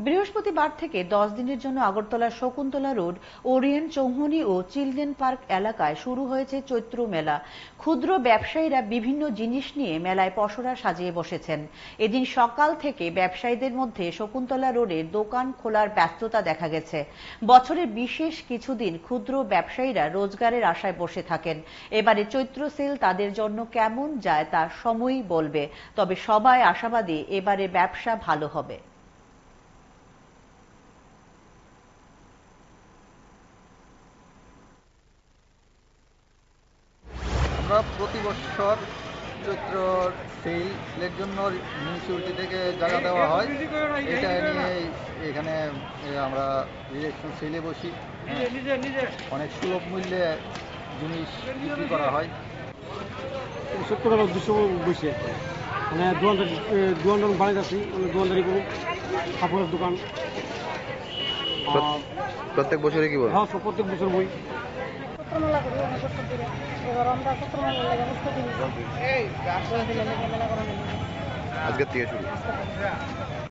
বৃহস্পতিবার থেকে 10 দিনের জন্য আগরতলার শকুন্তলা রোড, ওরিয়েন্ট চৌমুহনী ও চিলড্রেন পার্ক এলাকায় শুরু হয়েছে চৈত্র মেলা। ক্ষুদ্র ব্যবসায়ীরা বিভিন্ন জিনিস নিয়ে মেলায় পসরা সাজিয়ে বসেছেন। এদিন সকাল থেকে ব্যবসায়ীদের মধ্যে শকুন্তলা রোডে দোকান খোলার ব্যস্ততা দেখা গেছে। বছরের বিশেষ কিছুদিন ক্ষুদ্র ব্যবসায়ীরা রোজগারের আশায় বসে থাকেন। এবারে চৈত্র সেল তাদের জন্য কেমন যায় তা সময়ই বলবে। তবে সবাই আশাবাদী এবারে ব্যবসা ভালো হবে। আমরা প্রতি বছর চৈত্র সেলের জন্য মিউনিসিপ্যালিটি থেকে জায়গা দেওয়া হয়। এটা নিয়ে এখানে আমরা ইলেকশন সেলে বসি। অনেক সুলভ মূল্যে জিনিস বিক্রি করা হয়। 70 টাকার উদ্দেশ্য বসে মানে দোকানদার বাড়িতে আছি, মানে দোকানদারি করুন, কাপড়ের দোকান। প্রত্যেক বছরে কি বল? হ্যাঁ, প্রত্যেক বছর বই মেলা করি অনেক বছর ধরে। এবার আমরা মেলা লেগে প্রস্তুতি নিচ্ছি। আজকের থেকে শুরু।